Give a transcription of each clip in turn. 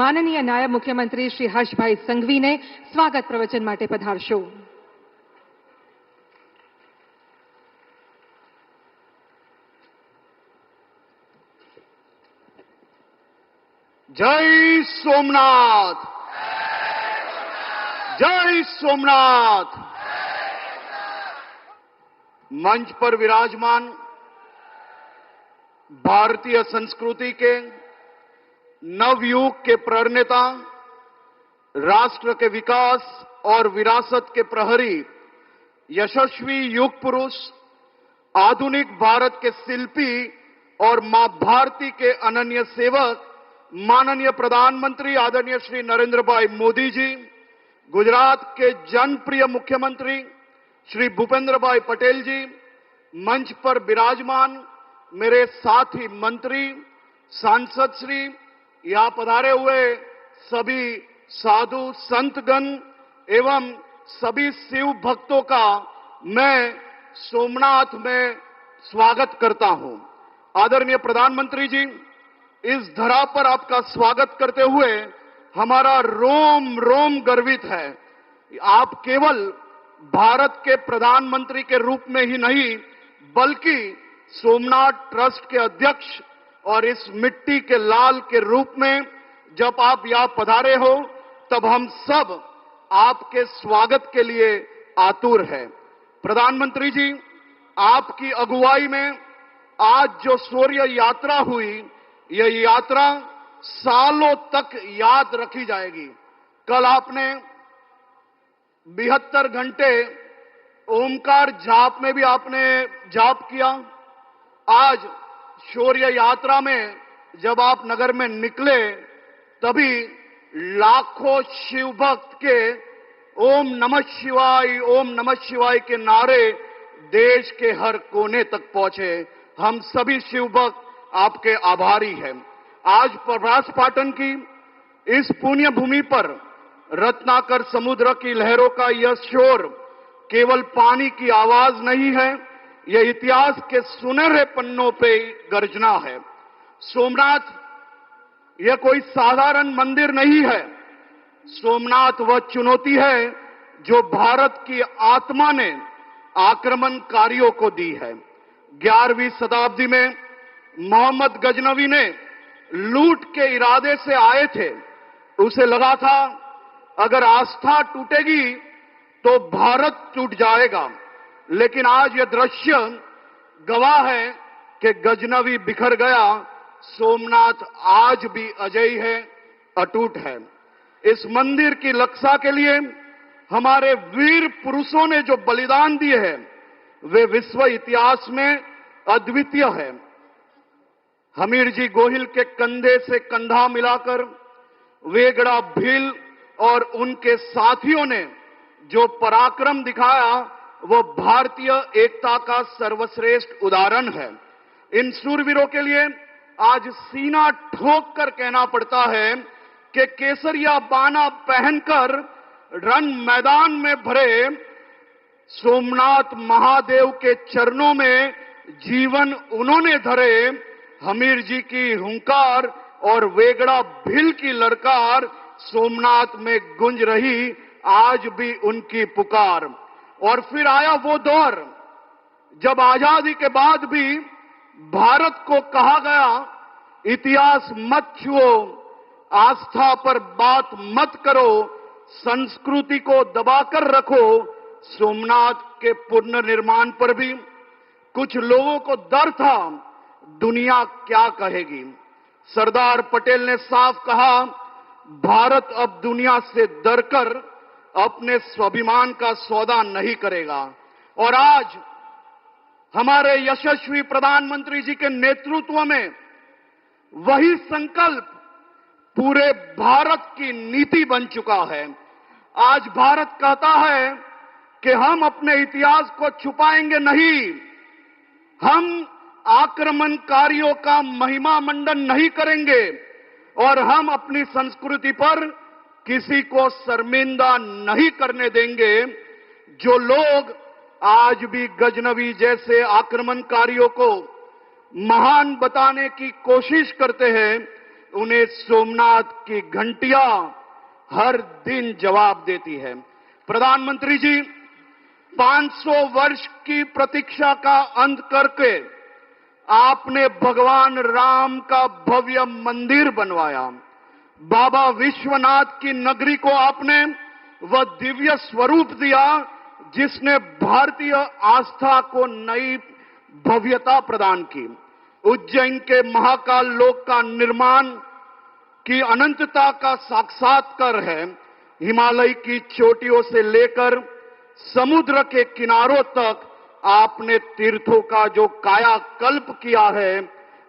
માનનીય નાયબ મુખ્યમંત્રી શ્રી હર્ષભાઈ સંઘવીને સ્વાગત પ્રવચન માટે પધારશો. जय सोमनाथ, जय सोमनाथ। मंच पर विराजमान भारतीय संस्कृति के नवयुग के प्रणेता, राष्ट्र के विकास और विरासत के प्रहरी, यशस्वी युग पुरुष, आधुनिक भारत के शिल्पी और मां भारती के अनन्य सेवक, माननीय प्रधानमंत्री आदरणीय श्री नरेंद्र भाई मोदी जी, गुजरात के जनप्रिय मुख्यमंत्री श्री भूपेंद्र भाई पटेल जी, मंच पर विराजमान मेरे साथी मंत्री, सांसद श्री, यहां पधारे हुए सभी साधु संतगण एवं सभी शिव भक्तों का मैं सोमनाथ में स्वागत करता हूं। आदरणीय प्रधानमंत्री जी, इस धरा पर आपका स्वागत करते हुए हमारा रोम रोम गर्वित है। आप केवल भारत के प्रधानमंत्री के रूप में ही नहीं, बल्कि सोमनाथ ट्रस्ट के अध्यक्ष और इस मिट्टी के लाल के रूप में जब आप यहां पधारे हो, तब हम सब आपके स्वागत के लिए आतुर हैं। प्रधानमंत्री जी, आपकी अगुवाई में आज जो शौर्य यात्रा हुई, यह यात्रा सालों तक याद रखी जाएगी। कल आपने 72 घंटे ओमकार जाप में भी आपने जाप किया। आज शौर्य यात्रा में जब आप नगर में निकले, तभी लाखों शिव भक्त के ओम नमः शिवाय के नारे देश के हर कोने तक पहुंचे। हम सभी शिव भक्त आपके आभारी हैं। आज प्रभास पाटन की इस पुण्य भूमि पर रत्नाकर समुद्र की लहरों का यह शोर केवल पानी की आवाज नहीं है, यह इतिहास के सुनहरे पन्नों पे गर्जना है। सोमनाथ यह कोई साधारण मंदिर नहीं है। सोमनाथ वह चुनौती है जो भारत की आत्मा ने आक्रमणकारियों को दी है। 11वीं शताब्दी में मोहम्मद गजनवी ने लूट के इरादे से आए थे। उसे लगा था अगर आस्था टूटेगी तो भारत टूट जाएगा, लेकिन आज यह दृश्य गवाह है कि गजनवी बिखर गया, सोमनाथ आज भी अजय है, अटूट है। इस मंदिर की रक्षा के लिए हमारे वीर पुरुषों ने जो बलिदान दिए हैं, वे विश्व इतिहास में अद्वितीय है। हमीर जी गोहिल के कंधे से कंधा मिलाकर वेगड़ा भील और उनके साथियों ने जो पराक्रम दिखाया, वो भारतीय एकता का सर्वश्रेष्ठ उदाहरण है। इन शूरवीरों के लिए आज सीना ठोक कर कहना पड़ता है कि केसरिया बाना पहनकर रण मैदान में भरे सोमनाथ महादेव के चरणों में जीवन उन्होंने धरे। हमीर जी की हुंकार और वेगड़ा भील की ललकार सोमनाथ में गूंज रही, आज भी उनकी पुकार। और फिर आया वो दौर जब आजादी के बाद भी भारत को कहा गया, इतिहास मत छुओ, आस्था पर बात मत करो, संस्कृति को दबाकर रखो। सोमनाथ के पुनर्निर्माण पर भी कुछ लोगों को डर था, दुनिया क्या कहेगी। सरदार पटेल ने साफ कहा, भारत अब दुनिया से डरकर अपने स्वाभिमान का सौदा नहीं करेगा। और आज हमारे यशस्वी प्रधानमंत्री जी के नेतृत्व में वही संकल्प पूरे भारत की नीति बन चुका है। आज भारत कहता है कि हम अपने इतिहास को छुपाएंगे नहीं, हम आक्रमणकारियों का महिमा मंडन नहीं करेंगे और हम अपनी संस्कृति पर किसी को शर्मिंदा नहीं करने देंगे। जो लोग आज भी गजनवी जैसे आक्रमणकारियों को महान बताने की कोशिश करते हैं, उन्हें सोमनाथ की घंटियां हर दिन जवाब देती है। प्रधानमंत्री जी, 500 वर्ष की प्रतीक्षा का अंत करके आपने भगवान राम का भव्य मंदिर बनवाया। बाबा विश्वनाथ की नगरी को आपने वह दिव्य स्वरूप दिया जिसने भारतीय आस्था को नई भव्यता प्रदान की। उज्जैन के महाकाल लोक का निर्माण की अनंतता का साक्षात्कार है। हिमालय की चोटियों से लेकर समुद्र के किनारों तक आपने तीर्थों का जो कायाकल्प किया है,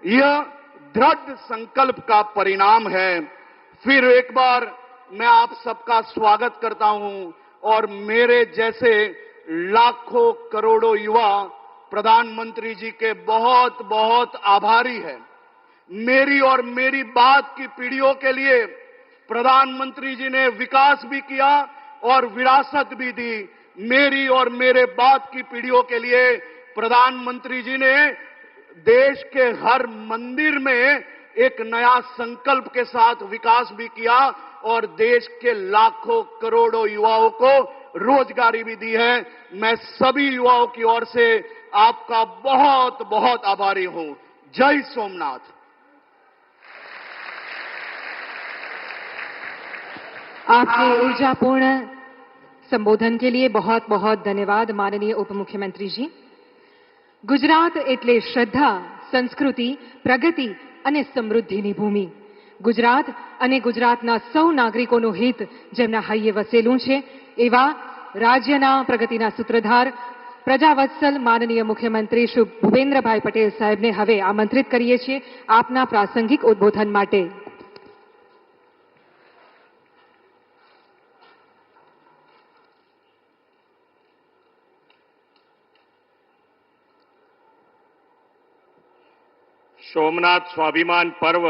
यह दृढ़ संकल्प का परिणाम है। फिर एक बार मैं आप सबका स्वागत करता हूं और मेरे जैसे लाखों करोड़ों युवा प्रधानमंत्री जी के बहुत बहुत आभारी हैं। मेरी और मेरी बाद की पीढ़ियों के लिए प्रधानमंत्री जी ने विकास भी किया और विरासत भी दी। मेरी और मेरे बाद की पीढ़ियों के लिए प्रधानमंत्री जी ने देश के हर मंदिर में एक नया संकल्प के साथ विकास भी किया और देश के लाखों करोड़ों युवाओं को रोजगारी भी दी है। मैं सभी युवाओं की ओर से आपका बहुत बहुत आभारी हूं। जय सोमनाथ। आपके ऊर्जापूर्ण संबोधन के लिए बहुत बहुत धन्यवाद माननीय उप मुख्यमंत्री जी। ગુજરાત એટલે શ્રદ્ધા, સંસ્કૃતિ, પ્રગતિ અને સમૃદ્ધિની ભૂમિ। ગુજરાત અને ગુજરાતના સૌ નાગરિકોનું હિત જેમના હૈયે વસેલું છે એવા રાજ્યના પ્રગતિના સૂત્રધાર પ્રજાવત્સલ માનનીય મુખ્યમંત્રી શ્રી ભૂપેન્દ્રભાઈ પટેલ સાહેબને હવે આમંત્રિત કરીએ છીએ આપના પ્રાસંગિક ઉદ્બોધન માટે। સોમનાથ સ્વાભિમાન પર્વ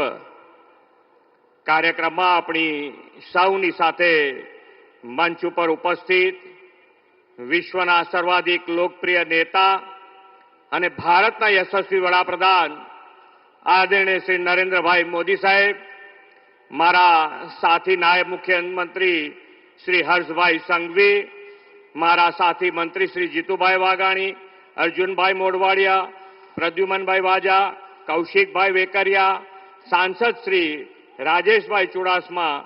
કાર્યક્રમમાં આપણી સૌની સાથે મંચ ઉપર ઉપસ્થિત વિશ્વના સર્વાધિક લોકપ્રિય નેતા અને ભારતના યશસ્વી વડાપ્રધાન આદરણીય શ્રી નરેન્દ્રભાઈ મોદી સાહેબ, મારા સાથી નાયબ મુખ્યમંત્રી શ્રી હર્ષભાઈ સંઘવી, મારા સાથી મંત્રી શ્રી જીતુભાઈ વાઘાણી, અર્જુનભાઈ મોઢવાડિયા, પ્રદ્યુમનભાઈ વાજા, કૌશિકભાઈ વેકરિયા, સાંસદ શ્રી રાજેશભાઈ ચુડાસમા,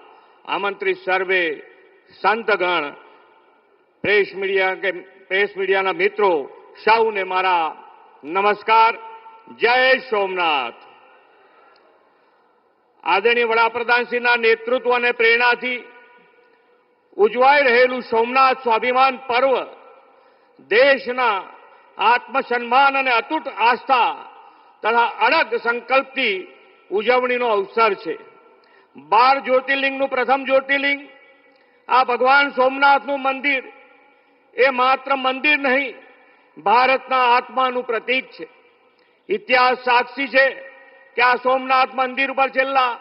આમંત્રિત સર્વે સંતગણ, પ્રેસ મીડિયાના મિત્રો સૌને મારા નમસ્કાર। જય સોમનાથ। આદરણીય વડાપ્રધાનશ્રીના નેતૃત્વ અને પ્રેરણાથી ઉજવાઈ રહેલું સોમનાથ સ્વાભિમાન પર્વ દેશના આત્મસન્માન અને અતૂટ આસ્થા તથા અડગ સંકલ્પથી ઉજવણીનો અવસર છે। 12 જ્યોતિર્લિંગનું પ્રથમ જ્યોતિર્લિંગ આ ભગવાન સોમનાથનું મંદિર એ માત્ર મંદિર નહીં, ભારતના આત્માનું પ્રતીક છે। ઇતિહાસ સાક્ષી છે કે આ સોમનાથ મંદિર ઉપર છેલ્લા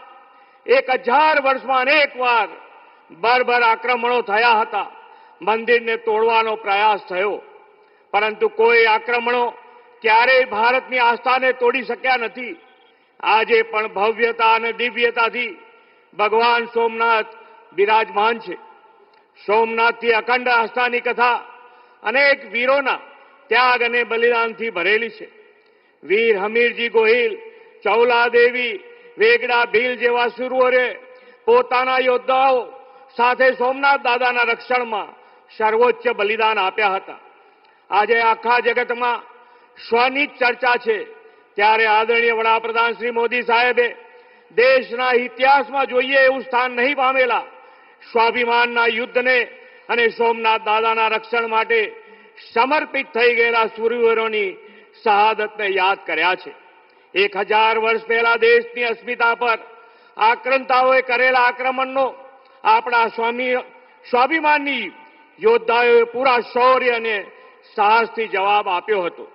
1000 વર્ષમાં અનેક વાર બર્બર આક્રમણો થયા હતા। મંદિરને તોડવાનો પ્રયાસ થયો, પરંતુ કોઈ આક્રમણો ક્યારેય ભારતની આસ્થાને તોડી શક્યા નથી। આજે પણ ભવ્યતા અને દિવ્યતાથી ભગવાન સોમનાથ બિરાજમાન છે। સોમનાથથી અખંડ આસ્થાની કથા અનેક વીરોના ત્યાગ અને બલિદાનથી ભરેલી છે। વીર હમીરજી ગોહિલ, ચૌલાદેવી, વેગડા ભીલ જેવા શૂરોએ પોતાના યોદ્ધાઓ સાથે સોમનાથ દાદાના રક્ષણમાં સર્વોચ્ચ બલિદાન આપ્યા હતા। આજે આખા જગતમાં સ્વની ચર્ચા છે, ત્યારે આદરણીય વડાપ્રધાન શ્રી મોદી સાહેબે દેશના ઇતિહાસમાં જોઈએ એવું સ્થાન નહીં પામેલા સ્વાભિમાનના યુદ્ધને અને સોમનાથ દાદાના રક્ષણ માટે સમર્પિત થઈ ગયેલા શૂરવીરોની શહાદતને યાદ કર્યા છે। 1000 વર્ષ પહેલા દેશની અસ્મિતા પર આક્રંતાઓએ કરેલા આક્રમણનો આપણા સ્વાભિમાની યોદ્ધાઓએ પૂરા શૌર્ય અને સાહસથી જવાબ આપ્યો હતો।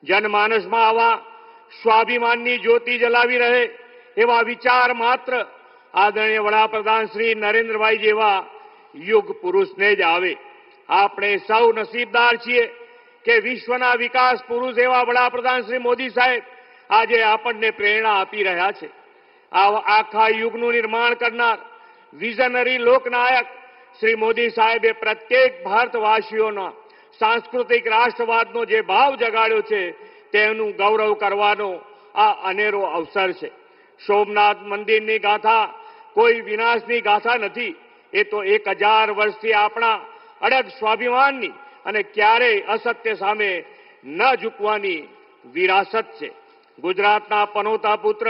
जनमानसમાં આવા સ્વાભિમાનની જ્યોતિ જલાવી રહે એવા વિચાર માત્ર આદરણીય વડાપ્રધાન શ્રી નરેન્દ્રભાઈ જેવા યુગ પુરુષને જ આવે। આપણે સૌ નસીબદાર છીએ કે વિશ્વના વિકાસ પુરુષ એવા વડાપ્રધાન શ્રી મોદી સાહેબ આજે આપણને પ્રેરણા આપી રહ્યા છે। આખા યુગનું નિર્માણ કરનાર વિઝનરી લોકનાયક શ્રી મોદી સાહેબે પ્રત્યેક ભારતવાસીઓના સાંસ્કૃતિક રાષ્ટ્રવાદનો જે ભાવ જગાડ્યો છે તેનું ગૌરવ કરવાનો આ અનેરો અવસર છે. સોમનાથ મંદિરની ગાથા કોઈ વિનાશની ગાથા નથી. એ તો 1000 વર્ષથી આપણા અડગ સ્વાભિમાનની અને ક્યારેય અસત્ય સામે ન ઝૂકવાની વિરાસત છે. ગુજરાતના પનોતા પુત્ર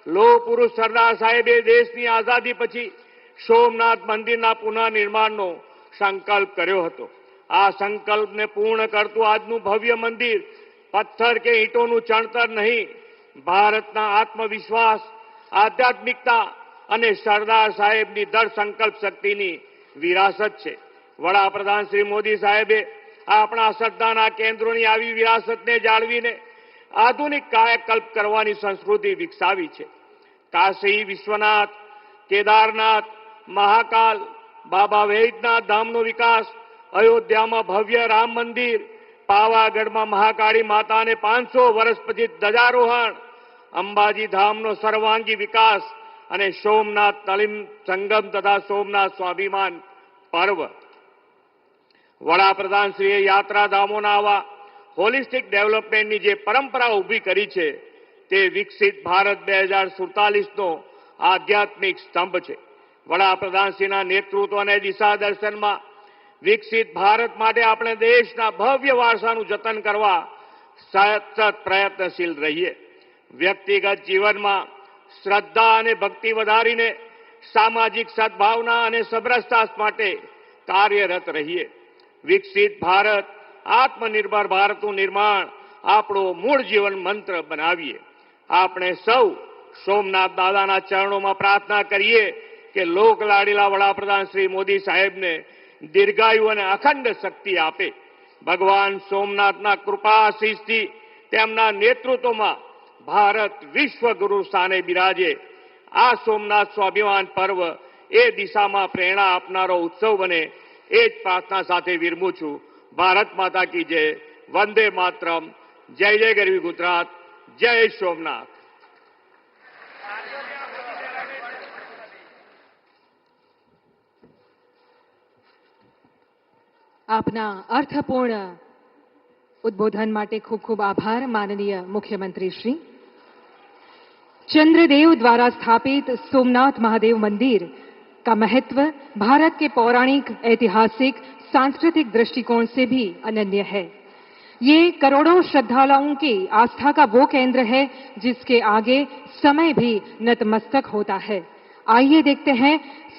લોહ પુરુષ સરદાર સાહેબે દેશની આઝાદી પછી સોમનાથ મંદિરના પુનઃનિર્માણનો સંકલ્પ કર્યો હતો. આ સંકલ્પને પૂર્ણ કરતું આજનું ભવ્ય મંદિર પથ્થર કે ઈંટોનું ચણતર નહીં, ભારતના આત્મવિશ્વાસ, આધ્યાત્મિકતા અને સરદાર સાહેબની દૃઢ સંકલ્પ શક્તિની વિરાસત છે. વડાપ્રધાન શ્રી મોદી સાહેબે આપણા શ્રદ્ધાના કેન્દ્રોની આવી વિરાસતને જાળવીને આધુનિક કાયાકલ્પ કરવાની સંસ્કૃતિ વિકસાવી છે. કાશી વિશ્વનાથ, કેદારનાથ, મહાકાલ, બાબા વૈદ્યનાથ ધામનો વિકાસ, અયોધ્યામાં ભવ્ય રામ મંદિર, પાવાગઢમાં મહાકાળી માતાને 500 વર્ષ પછી ધ્વજારોહણ, અંબાજી ધામનો સર્વાંગી વિકાસ અને સોમનાથ તલીમ સંગમ તથા સોમનાથ સ્વાભિમાન પર્વ. વડાપ્રધાનશ્રીએ યાત્રાધામોના આવા હોલિસ્ટિક ડેવલપમેન્ટની જે પરંપરા ઊભી કરી છે તે વિકસિત ભારત 2047નો આધ્યાત્મિક સ્તંભ છે. વડાપ્રધાનશ્રીના નેતૃત્વ અને દિશા દર્શનમાં વિકસિત ભારત માટે આપણે દેશના ભવ્ય વારસાનું જતન કરવા સતત પ્રયત્નશીલ રહીએ. વ્યક્તિગત જીવનમાં શ્રદ્ધા અને ભક્તિ વધારીને સામાજિક સદભાવના અને સમરસતા માટે કાર્યરત રહીએ. વિકસિત ભારત, આત્મનિર્ભર ભારતનું નિર્માણ આપણો મૂળ જીવન મંત્ર બનાવીએ. આપણે સૌ સોમનાથ દાદાના ચરણોમાં પ્રાર્થના કરીએ કે લોક લાડીલા વડાપ્રધાન શ્રી મોદી સાહેબને દીર્ઘાયુ અને અખંડ શક્તિ આપે. ભગવાન સોમનાથના કૃપા આશીષથી તેમના નેતૃત્વમાં ભારત વિશ્વગુરુ સ્થાને બિરાજે. આ સોમનાથ સ્વાભિમાન પર્વ એ દિશામાં પ્રેરણા આપનારો ઉત્સવ બને, એ જ પ્રાર્થના સાથે વિરમું છું. ભારત માતા કી જય. વંદે માતરમ. જય જય ગરવી ગુજરાત. જય સોમનાથ. આપના અર્થપૂર્ણ ઉદ્બોધન માટે ખૂબ ખૂબ આભાર माननीय मुख्यमंत्री श्री. चंद्रदेव द्वारा स्थापित सोमनाथ महादेव मंदिर का महत्व भारत के पौराणिक, ऐतिहासिक, सांस्कृतिक दृष्टिकोण से भी अनन्य है. ये करोड़ों श्रद्धालुओं की आस्था का वो केंद्र है जिसके आगे समय भी नतमस्तक होता है. आइए देखते हैं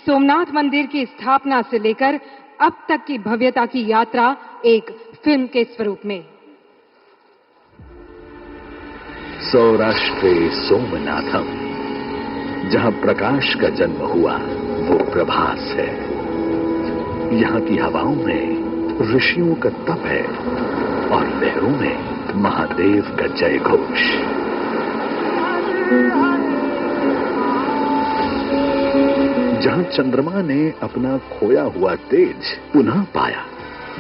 सोमनाथ मंदिर की स्थापना से लेकर अब तक की भव्यता की यात्रा एक फिल्म के स्वरूप में. सौराष्ट्रे सोमनाथम, जहां प्रकाश का जन्म हुआ वो प्रभास है. यहाँ की हवाओं में ऋषियों का तप है और लहरों में महादेव का जय घोष. जहां चंद्रमा ने अपना खोया हुआ तेज पुनः पाया,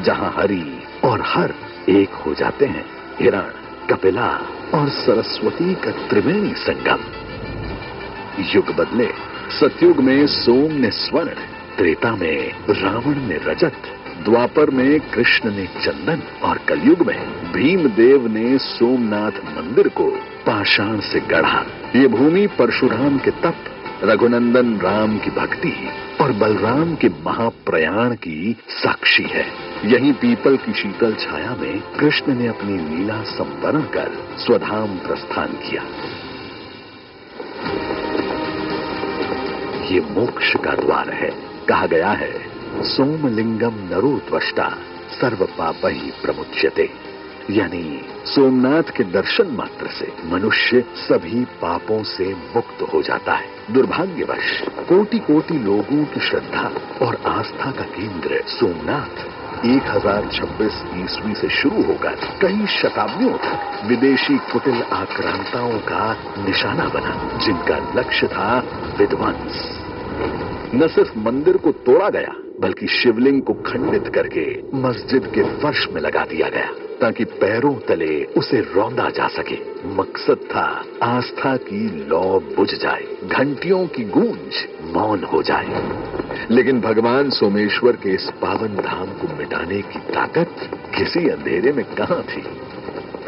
जहां हरि और हर एक हो जाते हैं, हिरण, कपिला और सरस्वती का त्रिवेणी संगम. युग बदले, सतयुग में सोम ने स्वर्ण, त्रेता में रावण ने रजत, द्वापर में कृष्ण ने चंदन और कलयुग में भीमदेव ने सोमनाथ मंदिर को पाषाण से गढ़ा. ये भूमि परशुराम के तप, रघुनंदन राम की भक्ति और बलराम के महाप्रयाण की साक्षी है. यहीं पीपल की शीतल छाया में कृष्ण ने अपनी लीला संवरण कर स्वधाम प्रस्थान किया. ये मोक्ष का द्वार है. कहा गया है, सोमलिंगम नरो त्वष्टा सर्व पापहि प्रमुच्यते. यानी सोमनाथ के दर्शन मात्र से मनुष्य सभी पापों से मुक्त हो जाता है. दुर्भाग्यवश कोटि कोटि लोगों की श्रद्धा और आस्था का केंद्र सोमनाथ 1026 ईस्वी से शुरू होकर कई शताब्दियों तक विदेशी कुटिल आक्रांताओं का निशाना बना, जिनका लक्ष्य था विध्वंस. न सिर्फ मंदिर को तोड़ा गया, बल्कि शिवलिंग को खंडित करके मस्जिद के फर्श में लगा दिया गया. ताकि पैरों तले उसे रौंदा जा सके। मकसद था आस्था की लौ बुझ जाए, घंटियों की गूंज मौन हो जाए। लेकिन भगवान सोमेश्वर के इस पावन धाम को मिटाने की ताकत किसी अंधेरे में कहां थी।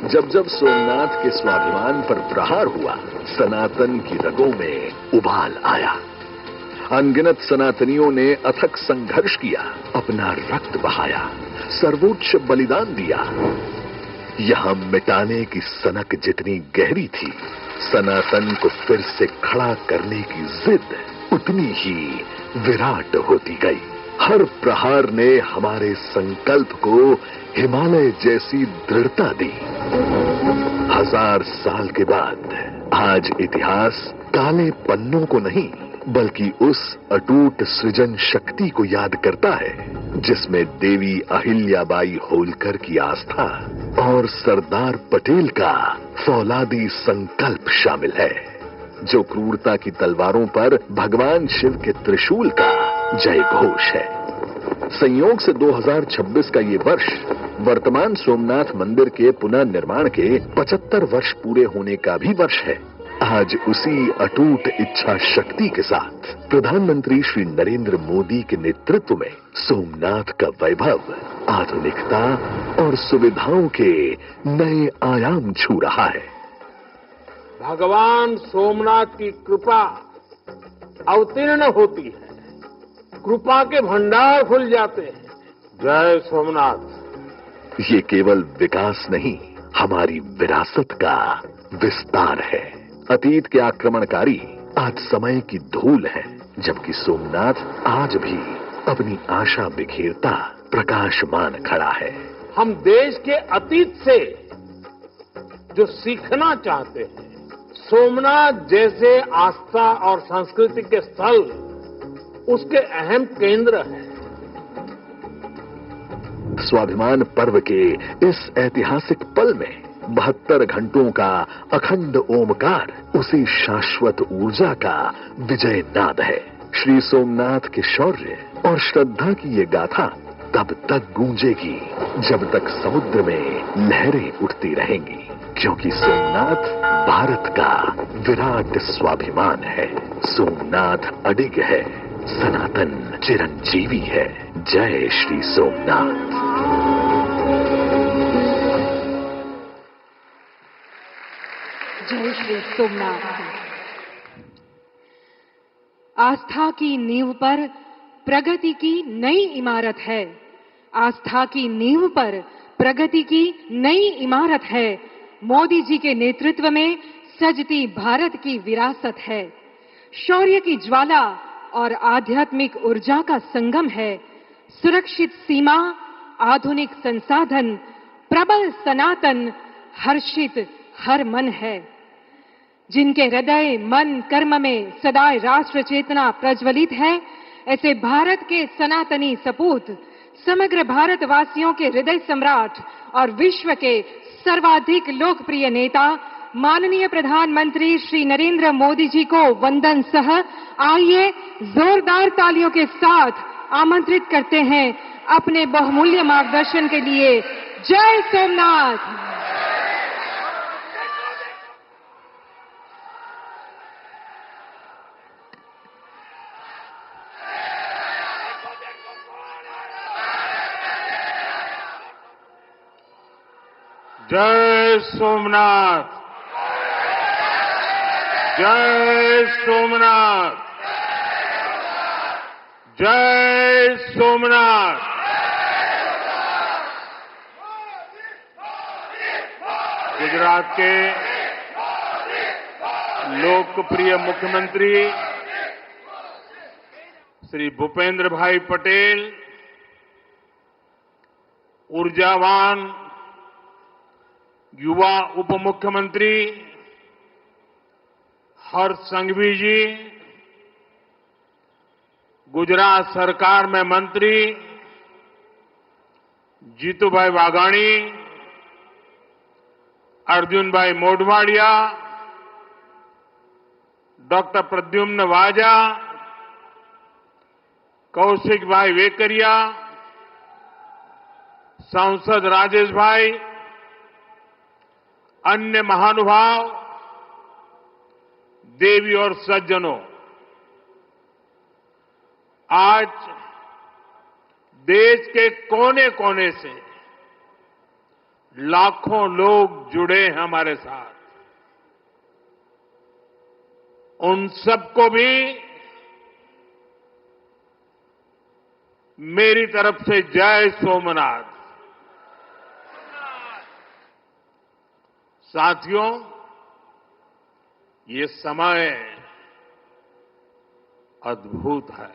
जब जब सोमनाथ के स्वाभिमान पर प्रहार हुआ, सनातन की रगों में उबाल आया। अनगिनत सनातनियों ने अथक संघर्ष किया, अपना रक्त बहाया, सर्वोच्च बलिदान दिया। यहां मिटाने की सनक जितनी गहरी थी, सनातन को फिर से खड़ा करने की जिद उतनी ही विराट होती गई। हर प्रहार ने हमारे संकल्प को हिमालय जैसी दृढ़ता दी। 1000 साल के बाद आज इतिहास काले पन्नों को नहीं, बल्कि उस अटूट सृजन शक्ति को याद करता है जिसमें देवी अहिल्याबाई होलकर की आस्था और सरदार पटेल का फौलादी संकल्प शामिल है, जो क्रूरता की तलवारों पर भगवान शिव के त्रिशूल का जय घोष है। संयोग से 2026 का ये वर्ष वर्तमान सोमनाथ मंदिर के पुनर्निर्माण के 75 वर्ष पूरे होने का भी वर्ष है। आज उसी अटूट इच्छा शक्ति के साथ प्रधानमंत्री श्री नरेंद्र मोदी के नेतृत्व में सोमनाथ का वैभव, आधुनिकता और सुविधाओं के नए आयाम छू रहा है। भगवान सोमनाथ की कृपा अवतीर्ण होती है, कृपा के भंडार खुल जाते हैं। जय सोमनाथ। ये केवल विकास नहीं, हमारी विरासत का विस्तार है। अतीत के आक्रमणकारी आज समय की धूल है, जबकि सोमनाथ आज भी अपनी आशा बिखेरता प्रकाशमान खड़ा है। हम देश के अतीत से जो सीखना चाहते हैं, सोमनाथ जैसे आस्था और संस्कृति के स्थल उसके अहम केंद्र हैं। स्वाभिमान पर्व के इस ऐतिहासिक पल में 72 घंटों का अखंड ओमकार उसी शाश्वत ऊर्जा का विजय नाद है। श्री सोमनाथ के शौर्य और श्रद्धा की ये गाथा तब तक गूंजेगी जब तक समुद्र में लहरें उठती रहेंगी, क्योंकि सोमनाथ भारत का विराट स्वाभिमान है। सोमनाथ अडिग है, सनातन चिरंजीवी है। जय श्री सोमनाथ। जय श्री सोमनाथ। आस्था की नींव पर प्रगति की नई इमारत है। आस्था की नींव पर प्रगति की नई इमारत है। मोदी जी के नेतृत्व में सजती भारत की विरासत है। शौर्य की ज्वाला और आध्यात्मिक ऊर्जा का संगम है। सुरक्षित सीमा, आधुनिक संसाधन, प्रबल सनातन, हर्षित हर मन है। जिनके हृदय, मन, कर्म में सदाए राष्ट्र चेतना प्रज्वलित है, ऐसे भारत के सनातनी सपूत, समग्र भारतवासियों के हृदय सम्राट और विश्व के सर्वाधिक लोकप्रिय नेता माननीय प्रधानमंत्री श्री नरेंद्र मोदी जी को वंदन सह आइए जोरदार तालियों के साथ आमंत्रित करते हैं अपने बहुमूल्य मार्गदर्शन के लिए। जय सोमनाथ। जय सोमनाथ। जय सोमनाथ। जय सोमनाथ। गुजरात के लोकप्रिय मुख्यमंत्री श्री भूपेंद्र भाई पटेल, ऊर्जावान युवा उप मुख्यमंत्री हर्ष संघवी जी, गुजरात सरकार में मंत्री जीतूभाई वाघाणी, अर्जुन भाई मोढवाडिया, डॉक्टर प्रद्युम्न वाजा, कौशिक भाई वेकरिया, सांसद राजेश भाई, अन्य महानुभाव, देवी और सज्जनों, आज देश के कोने कोने से लाखों लोग जुड़े हैं हमारे साथ। उन सबको भी मेरी तरफ से जय सोमनाथ। साथियों, ये समय अद्भुत है,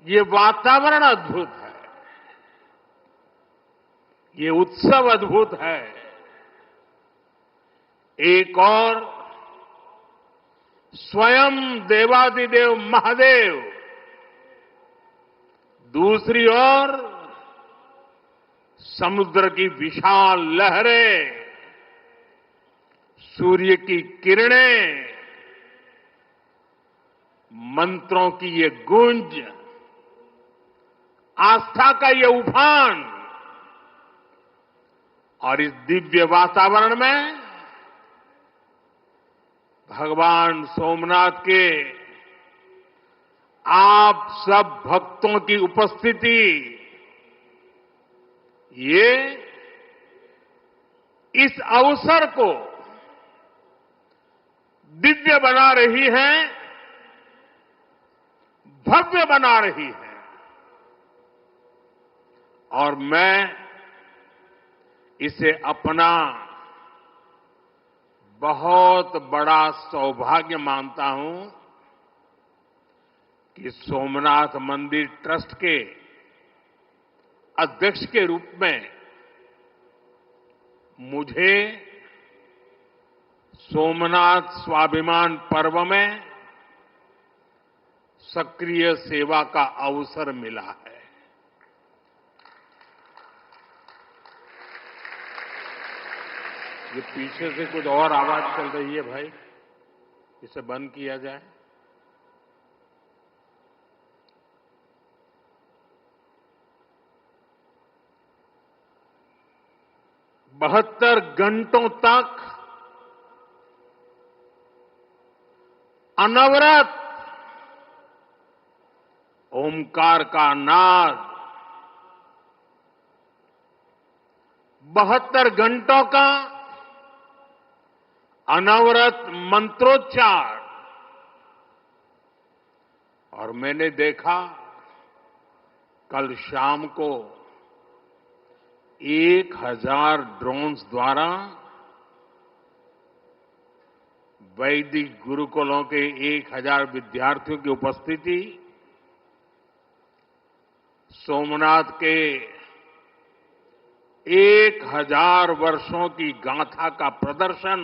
ये वातावरण अद्भुत है, ये उत्सव अद्भुत है। एक और स्वयं देवादिदेव महादेव, दूसरी ओर समुद्र की विशाल लहरें, सूर्य की किरणें, मंत्रों की ये गूंज, आस्था का ये उफान, और इस दिव्य वातावरण में भगवान सोमनाथ के आप सब भक्तों की उपस्थिति, ये इस अवसर को दिव्य बना रही है, भव्य बना रही है। और मैं इसे अपना बहुत बड़ा सौभाग्य मानता हूं कि सोमनाथ मंदिर ट्रस्ट के अध्यक्ष के रूप में मुझे सोमनाथ स्वाभिमान पर्व में सक्रिय सेवा का अवसर मिला है। ये पीछे से कुछ और आवाज चल रही है भाई, इसे बंद किया जाए। बहत्तर घंटों तक अनवरत ओमकार का नाद, 72 घंटों का अनवरत मंत्रोच्चार। और मैंने देखा कल शाम को 1000 ड्रोन्स द्वारा वैदिक गुरुकुलों के 1000 विद्यार्थियों की उपस्थिति, सोमनाथ के 1000 वर्षों की गाथा का प्रदर्शन,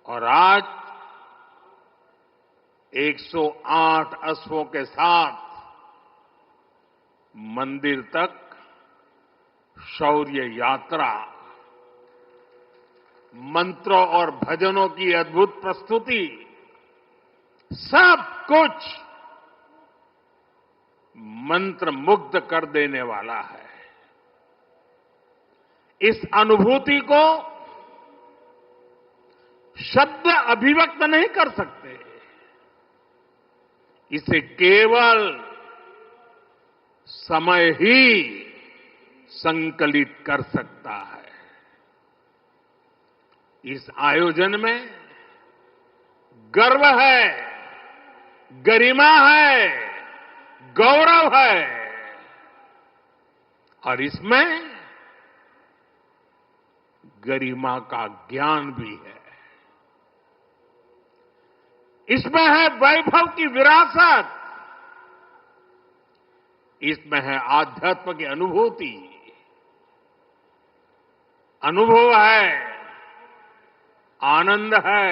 और आज 108 अश्वों के साथ मंदिर तक शौर्य यात्रा, मंत्रों और भजनों की अद्भुत प्रस्तुति, सब कुछ मंत्र मुग्ध कर देने वाला है। इस अनुभूति को शब्द अभिव्यक्त नहीं कर सकते, इसे केवल समय ही संकलित कर सकता है। इस आयोजन में गर्व है, गरिमा है, गौरव है, और इसमें गरिमा का ज्ञान भी है। इसमें है वैभव की विरासत, इसमें है आध्यात्म की अनुभूति, अनुभव है, आनंद है,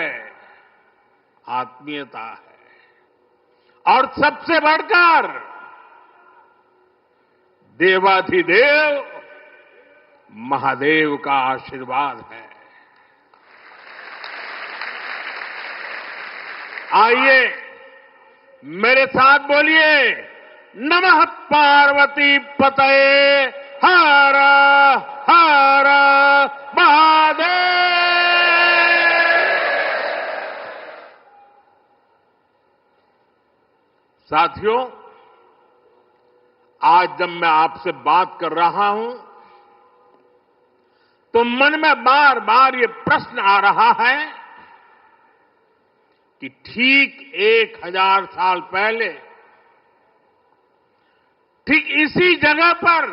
आत्मीयता है, और सबसे बढ़कर देवाधिदेव महादेव का आशीर्वाद है। आइए मेरे साथ बोलिए, नमः पार्वती पतये हर हर महादेव। साथियों, आज जब मैं आपसे बात कर रहा हूं तो मन में बार बार ये प्रश्न आ रहा है कि ठीक 1000 साल पहले ठीक इसी जगह पर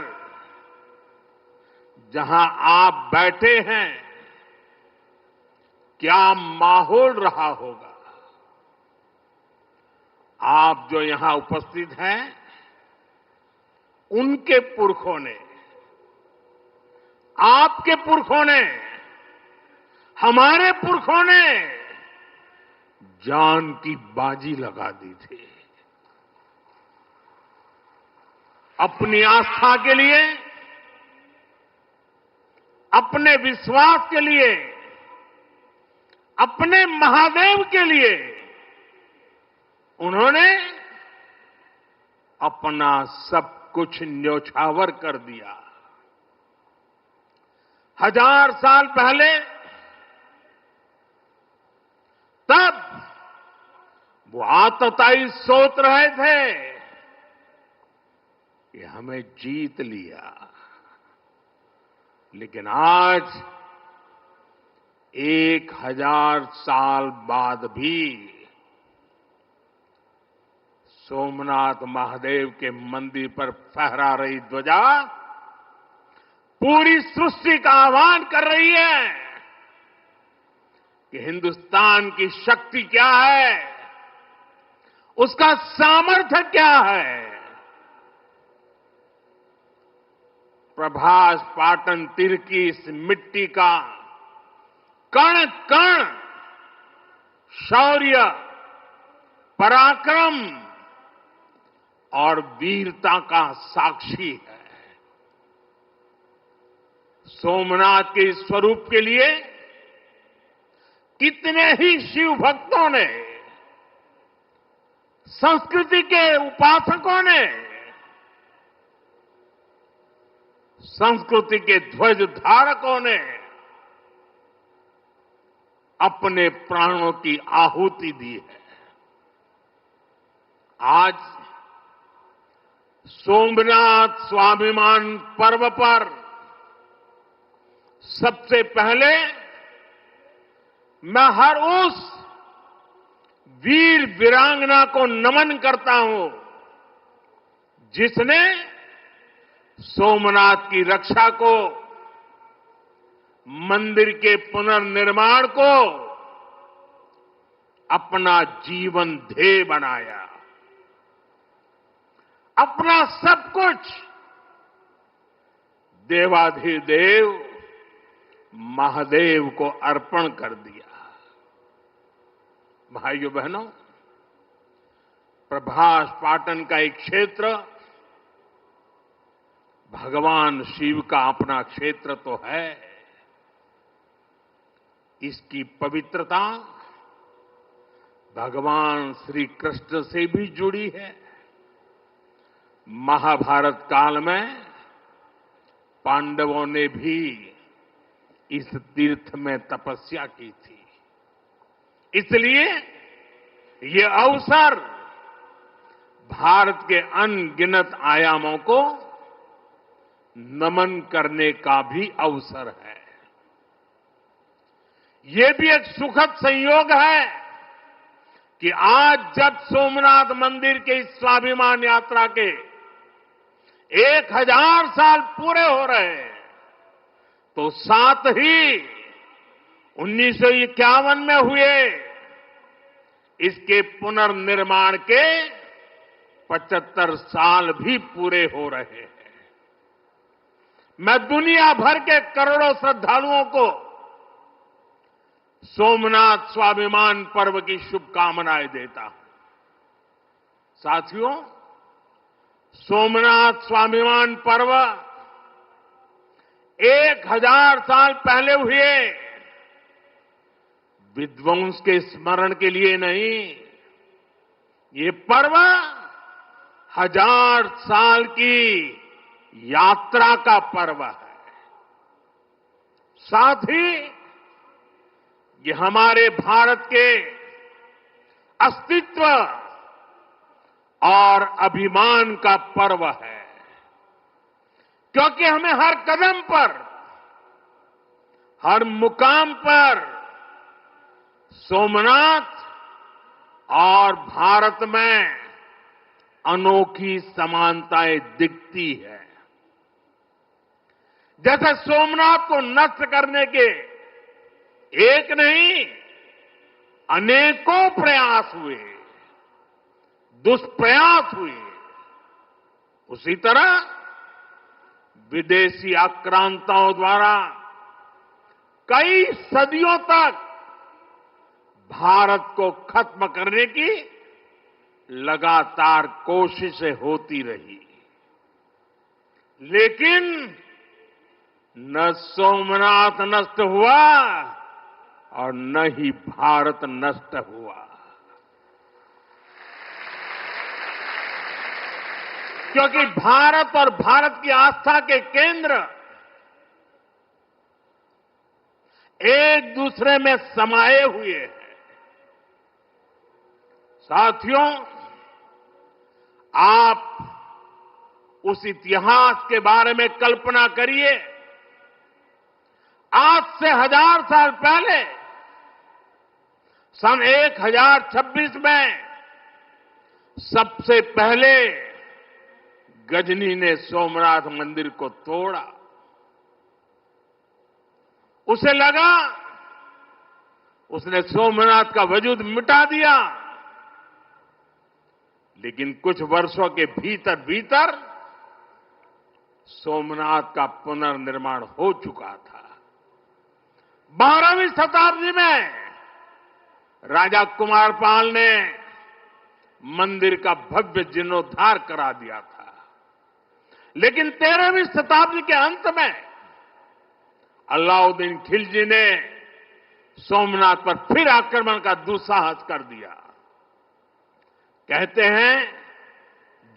जहां आप बैठे हैं क्या माहौल रहा होगा। आप जो यहां उपस्थित हैं उनके पुरखों ने, आपके पुरखों ने, हमारे पुरखों ने जान की बाजी लगा दी थी अपनी आस्था के लिए, अपने विश्वास के लिए, अपने महादेव के लिए। उन्होंने अपना सब कुछ न्योछावर कर दिया। 1000 साल पहले तब वो आतताई सोच रहे थे कि हमें जीत लिया, लेकिन आज 1000 साल बाद भी सोमनाथ महादेव के मंदिर पर फहरा रही ध्वजा पूरी सृष्टि का आह्वान कर रही है कि हिंदुस्तान की शक्ति क्या है, उसका सामर्थ्य क्या है। प्रभास पाटन तीर की इस मिट्टी का कण कण शौर्य, पराक्रम और वीरता का साक्षी है। सोमनाथ के इस स्वरूप के लिए कितने ही शिव भक्तों ने, संस्कृति के उपासकों ने, संस्कृति के ध्वज धारकों ने अपने प्राणों की आहुति दी है। आज सोमनाथ स्वाभिमान पर्व पर सबसे पहले मैं हर उस वीर वीरांगना को नमन करता हूं जिसने सोमनाथ की रक्षा को, मंदिर के पुनर्निर्माण को अपना जीवन ध्येय बनाया, अपना सब कुछ देवाधिदेव महादेव को अर्पण कर दिया। भाइयों बहनों, प्रभास पाटन का एक क्षेत्र भगवान शिव का अपना क्षेत्र तो है। इसकी पवित्रता भगवान श्री कृष्ण से भी जुड़ी है। महाभारत काल में पांडवों ने भी इस तीर्थ में तपस्या की थी। इसलिए ये अवसर भारत के अनगिनत आयामों को नमन करने का भी अवसर है। ये भी एक सुखद संयोग है कि आज जब सोमनाथ मंदिर के इस स्वाभिमान यात्रा के 1000 साल पूरे हो रहे हैं, तो साथ ही 1951 में हुए इसके पुनर्निर्माण के 75 साल भी पूरे हो रहे हैं। मैं दुनिया भर के करोड़ों श्रद्धालुओं को सोमनाथ स्वाभिमान पर्व की शुभकामनाएं देता हूं। साथियों, सोमनाथ स्वाभिमान पर्व 1000 साल पहले हुए विध्वंस के स्मरण के लिए नहीं, ये पर्व 1000 साल की यात्रा का पर्व है। साथ ही ये हमारे भारत के अस्तित्व और अभिमान का पर्व है, क्योंकि हमें हर कदम पर, हर मुकाम पर सोमनाथ और भारत में अनोखी समानताएं दिखती है। जैसे सोमनाथ को नष्ट करने के एक नहीं अनेकों प्रयास हुए, दुष्प्रयास हुए, उसी तरह विदेशी आक्रांताओं द्वारा कई सदियों तक भारत को खत्म करने की लगातार कोशिशें होती रही, लेकिन न सोमनाथ नष्ट हुआ और न ही भारत नष्ट हुआ। क्योंकि भारत और भारत की आस्था के केंद्र एक दूसरे में समाये हुए हैं। साथियों, आप उस इतिहास के बारे में कल्पना करिए। आज से 1000 साल पहले सन 1026 में सबसे पहले गजनी ने सोमनाथ मंदिर को तोड़ा। उसे लगा उसने सोमनाथ का वजूद मिटा दिया, लेकिन कुछ वर्षों के भीतर भीतर सोमनाथ का पुनर्निर्माण हो चुका था। 12वीं शताब्दी में राजा कुमारपाल ने मंदिर का भव्य जीर्णोद्धार करा दिया था, लेकिन 13वीं शताब्दी के अंत में अलाउद्दीन खिलजी ने सोमनाथ पर फिर आक्रमण का दुस्साहस कर दिया। कहते हैं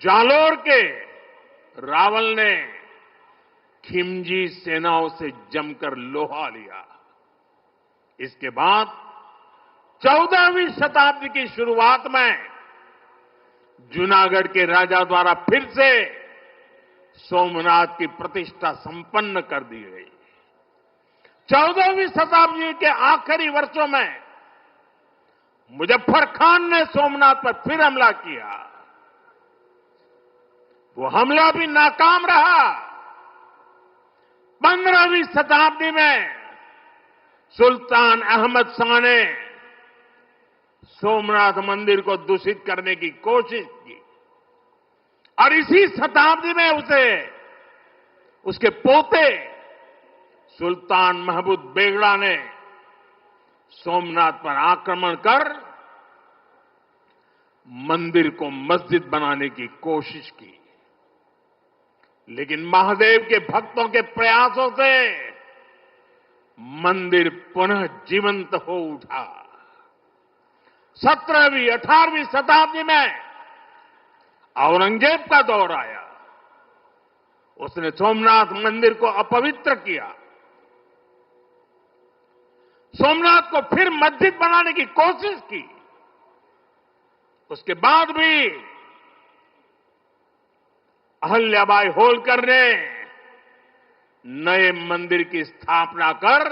जालोर के रावल ने खिमजी सेनाओं से जमकर लोहा लिया। इसके बाद 14वीं शताब्दी की शुरुआत में जूनागढ़ के राजा द्वारा फिर से सोमनाथ की प्रतिष्ठा संपन्न कर दी गई। 14वीं शताब्दी के आखिरी वर्षों में मुजफ्फर खान ने सोमनाथ पर फिर हमला किया। वो हमला भी नाकाम रहा। 15वीं शताब्दी में सुल्तान अहमद शाह ने सोमनाथ मंदिर को दूषित करने की कोशिश की और इसी शताब्दी में उसके पोते सुल्तान महमूद बेगड़ा ने सोमनाथ पर आक्रमण कर मंदिर को मस्जिद बनाने की कोशिश की, लेकिन महादेव के भक्तों के प्रयासों से मंदिर पुनः जीवंत हो उठा। 17वीं 18वीं शताब्दी में औरंगजेब का दौर आया। उसने सोमनाथ मंदिर को अपवित्र किया। सोमनाथ को फिर मस्जिद बनाने की कोशिश की। उसके बाद भी अहल्याबाई होलकर ने नए मंदिर की स्थापना कर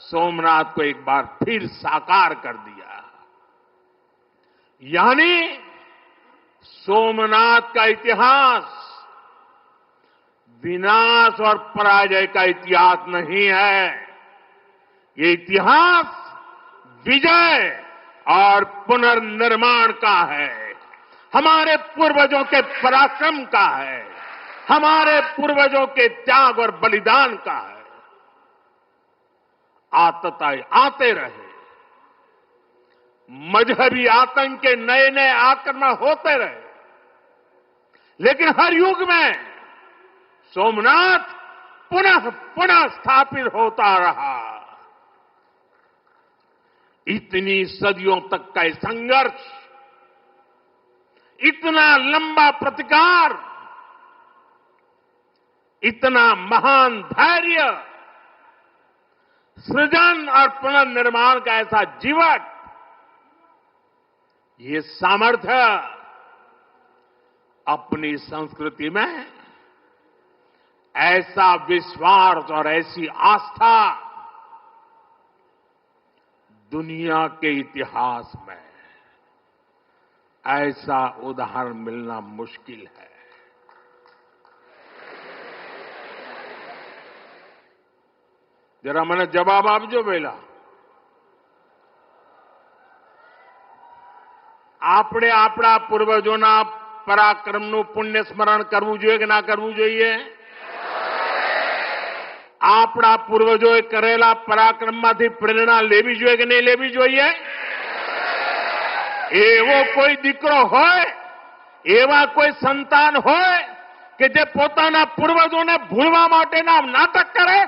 सोमनाथ को एक बार फिर साकार कर दिया। यानी सोमनाथ का इतिहास विनाश और पराजय का इतिहास नहीं है। ये इतिहास विजय और पुनर्निर्माण का है। हमारे पूर्वजों के पराक्रम का है। हमारे पूर्वजों के त्याग और बलिदान का है। आतताई आते रहे। मजहबी आतंक के नए नए आक्रमण होते रहे, लेकिन हर युग में सोमनाथ पुनः पुनः स्थापित होता रहा। इतनी सदियों तक का संघर्ष, इतना लंबा प्रतिकार, इतना महान धैर्य सृजन और पुनर्निर्माण का ऐसा जीवन, ये सामर्थ्य अपनी संस्कृति में ऐसा विश्वास और ऐसी आस्था दुनिया के इतिहास में ऐसा उदाहरण मिलना मुश्किल है। जरा मैंने जवाब आपजो પેલા આપણે આપણા પૂર્વજોના પરાક્રમનું પુણ્ય સ્મરણ કરવું જોઈએ કે ના કરવું જોઈએ? આપણા પૂર્વજોએ કરેલા પરાક્રમમાંથી પ્રેરણા લેવી જોઈએ કે નહીં લેવી જોઈએ? એવો કોઈ દીકરો હોય, એવા કોઈ સંતાન હોય કે જે પોતાના પૂર્વજોને ભૂલવા માટેના નાટક કરે?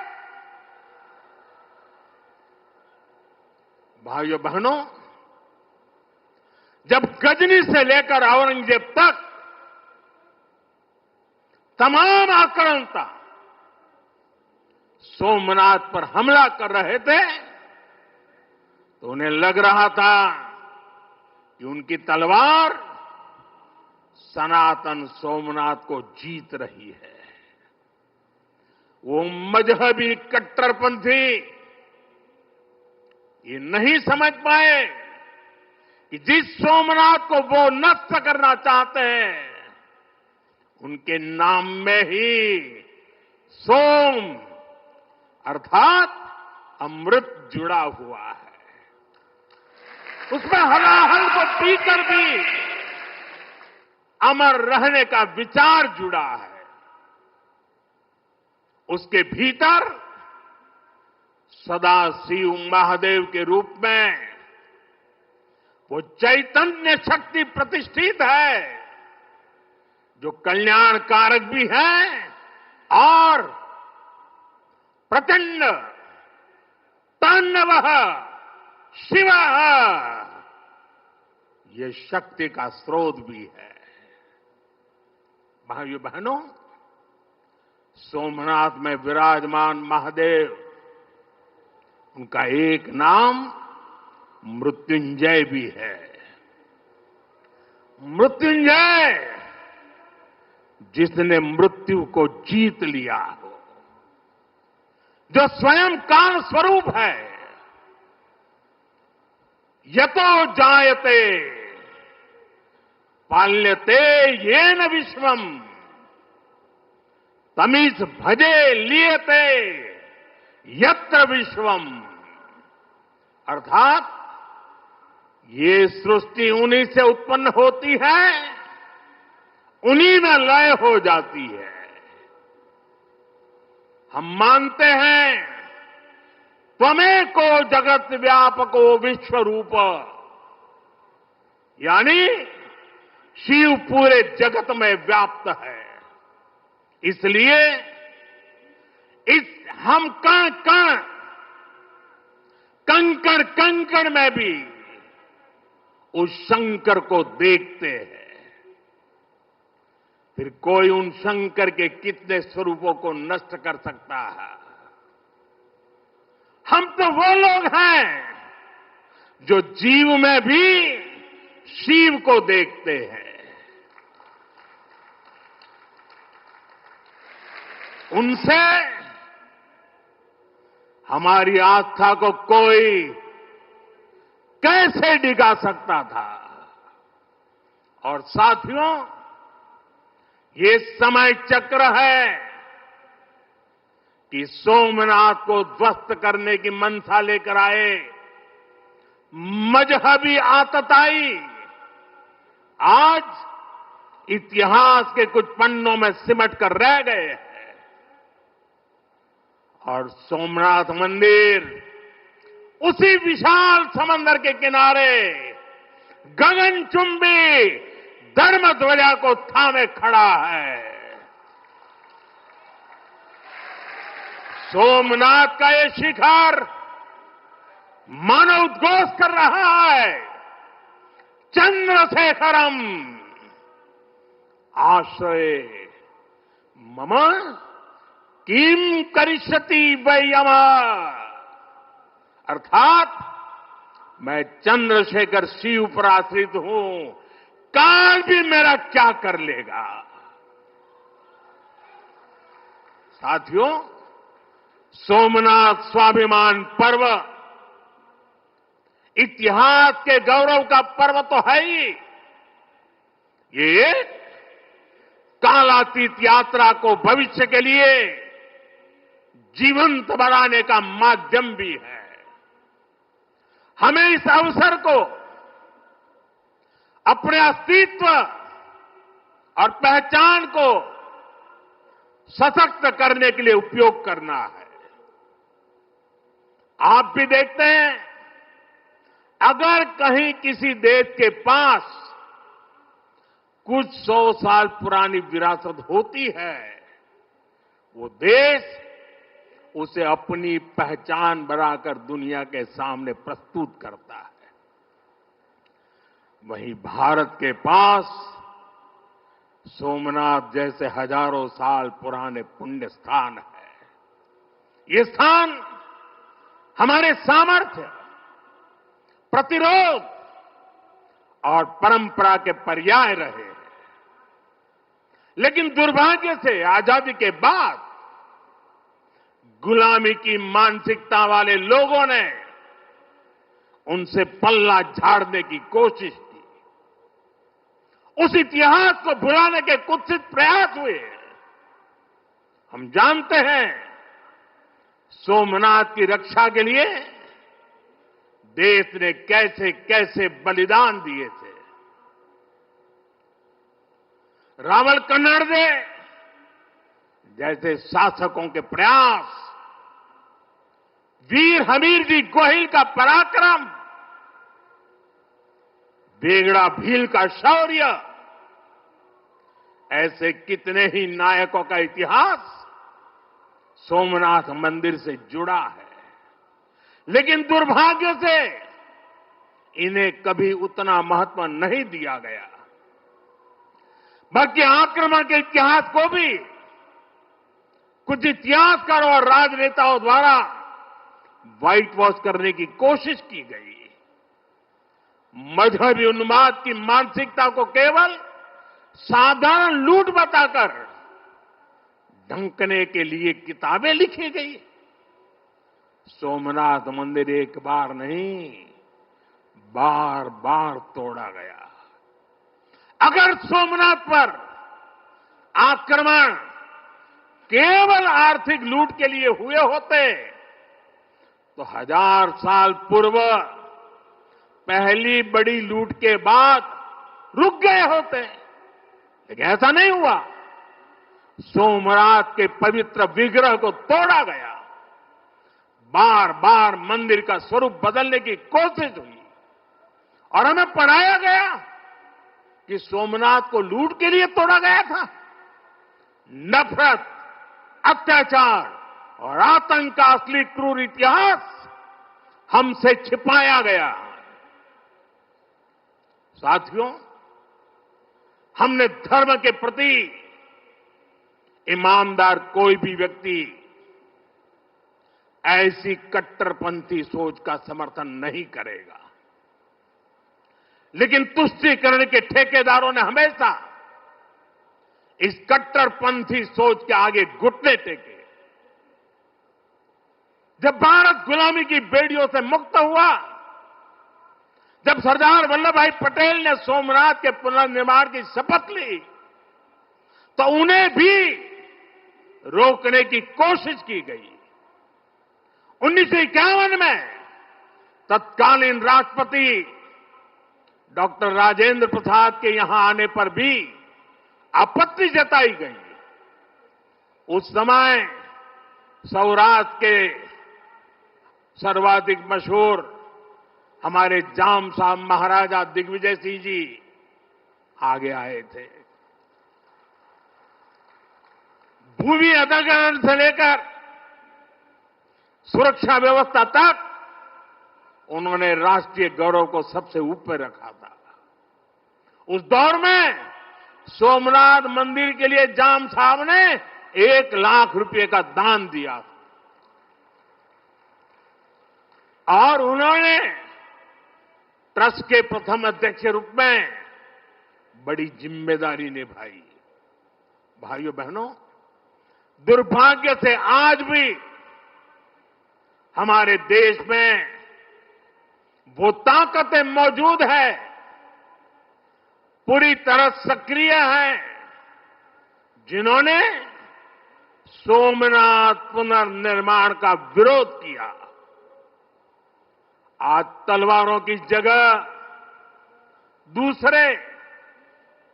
भाइयों बहनों, जब गजनी से लेकर औरंगजेब तक तमाम आक्रांता सोमनाथ पर हमला कर रहे थे तो उन्हें लग रहा था कि उनकी तलवार सनातन सोमनाथ को जीत रही है। वो मजहबी कट्टरपंथी ये नहीं समझ पाए कि जिस सोमनाथ को वो नष्ट करना चाहते हैं उनके नाम में ही सोम अर्थात अमृत जुड़ा हुआ है। उसमें हलाहल को पीकर भी अमर रहने का विचार जुड़ा है। उसके भीतर सदा शिव महादेव के रूप में वो चैतन्य शक्ति प्रतिष्ठित है जो कल्याणकारक भी है और प्रचंड तांडव शिव ये शक्ति का स्रोत भी है। भाइयों बहनों, सोमनाथ में विराजमान महादेव, उनका एक नाम मृत्युंजय भी है। मृत्युंजय, जिसने मृत्यु को जीत लिया हो, जो स्वयं काल स्वरूप है। यतो जायते पाल्यते येन विश्वम तमीस भजे लियते यत्र विश्वम, अर्थात ये सृष्टि उन्हीं से उत्पन्न होती है, उन्हीं में लय हो जाती है। हम मानते हैं त्वमेको जगत व्यापको विश्व रूप, यानी शिव पूरे जगत में व्याप्त है। इसलिए इस हम कण कण कंकड़ कंकड़ में भी उस शंकर को देखते हैं। फिर कोई उन शंकर के कितने स्वरूपों को नष्ट कर सकता है? हम तो वो लोग हैं जो जीव में भी शिव को देखते हैं। उनसे हमारी आस्था को कोई कैसे डिगा सकता था? और साथियों, ये समय चक्र है कि सोमनाथ को ध्वस्त करने की मंशा लेकर आए मजहबी आतताई आज इतिहास के कुछ पन्नों में सिमट कर रह गए हैं। और सोमनाथ मंदिर उसी विशाल समंदर के किनारे गगनचुंबी धर्म ध्वजा को थामे खड़ा है। सोमनाथ का ये शिखर मानो उद्घोष कर रहा है, चंद्रशेखरम आश्रय मम किम करिष्यति वै यम, अर्थात मैं चंद्रशेखर शिव पर आश्रित हूं, काल भी मेरा क्या कर लेगा। साथियों, सोमनाथ स्वाभिमान पर्व इतिहास के गौरव का पर्व तो है ही, ये कालातीत यात्रा को भविष्य के लिए जीवंत बनाने का माध्यम भी है। हमें इस अवसर को अपने अस्तित्व और पहचान को सशक्त करने के लिए उपयोग करना है। आप भी देखते हैं, अगर कहीं किसी देश के पास कुछ 100 साल पुरानी विरासत होती है, वो देश उसे अपनी पहचान बनाकर दुनिया के सामने प्रस्तुत करता है। वहीं भारत के पास सोमनाथ जैसे हजारों साल पुराने पुण्य स्थान है। ये स्थान हमारे सामर्थ्य, प्रतिरोध और परंपरा के पर्याय रहे हैं। लेकिन दुर्भाग्य से आजादी के बाद गुलामी की मानसिकता वाले लोगों ने उनसे पल्ला झाड़ने की कोशिश की। उस इतिहास को भुलाने के कुत्सित प्रयास हुए। हम जानते हैं, सोमनाथ की रक्षा के लिए देश ने कैसे कैसे बलिदान दिए थे। रावल कन्नड़े जैसे शासकों के प्रयास, वीर हमीर जी गोहिल का पराक्रम, बेगड़ा भील का शौर्य, ऐसे कितने ही नायकों का इतिहास सोमनाथ मंदिर से जुड़ा है। लेकिन दुर्भाग्य से इन्हें कभी उतना महत्व नहीं दिया गया। बल्कि आक्रमण के इतिहास को भी कुछ इतिहासकारों और राजनेताओं द्वारा व्हाइट वॉश करने की कोशिश की गई। मजहबी उन्माद की मानसिकता को केवल साधारण लूट बताकर ढंकने के लिए किताबें लिखी गई। सोमनाथ मंदिर एक बार नहीं, बार बार तोड़ा गया। अगर सोमनाथ पर आक्रमण केवल आर्थिक लूट के लिए हुए होते तो 1000 साल पूर्व पहली बड़ी लूट के बाद रुक गए होते। लेकिन ऐसा नहीं हुआ। सोमनाथ के पवित्र विग्रह को तोड़ा गया। बार बार मंदिर का स्वरूप बदलने की कोशिश हुई और हमें पढ़ाया गया कि सोमनाथ को लूट के लिए तोड़ा गया था। नफरत, अत्याचार और आतंक का असली क्रूर इतिहास हमसे छिपाया गया। साथियों, हमने धर्म के प्रति ईमानदार कोई भी व्यक्ति ऐसी कट्टरपंथी सोच का समर्थन नहीं करेगा। लेकिन तुष्टीकरण के ठेकेदारों ने हमेशा इस कट्टरपंथी सोच के आगे घुटने टेके। जब भारत गुलामी की बेड़ियों से मुक्त हुआ, जब सरदार वल्लभ भाई पटेल ने सोमनाथ के पुनर्निर्माण की शपथ ली, तो उन्हें भी रोकने की कोशिश की गई। 1951 में तत्कालीन राष्ट्रपति डॉक्टर राजेंद्र प्रसाद के यहां आने पर भी आपत्ति जताई गई। उस समय सौराष्ट्र के सर्वाधिक मशहूर हमारे जाम साहब महाराजा दिग्विजय सिंह जी आगे आए थे। भूमि अधिग्रहण से लेकर सुरक्षा व्यवस्था तक उन्होंने राष्ट्रीय गौरव को सबसे ऊपर रखा था। उस दौर में सोमनाथ मंदिर के लिए जाम साहब ने 1 लाख रुपए का दान दिया। और उन्होंने ट्रस्ट के प्रथम अध्यक्ष के रूप में बड़ी जिम्मेदारी निभाई। भाइयों बहनों, दुर्भाग्य से आज भी हमारे देश में वो ताकतें मौजूद है, पूरी तरह सक्रिय हैं, जिन्होंने सोमनाथ पुनर्निर्माण का विरोध किया। आज तलवारों की जगह दूसरे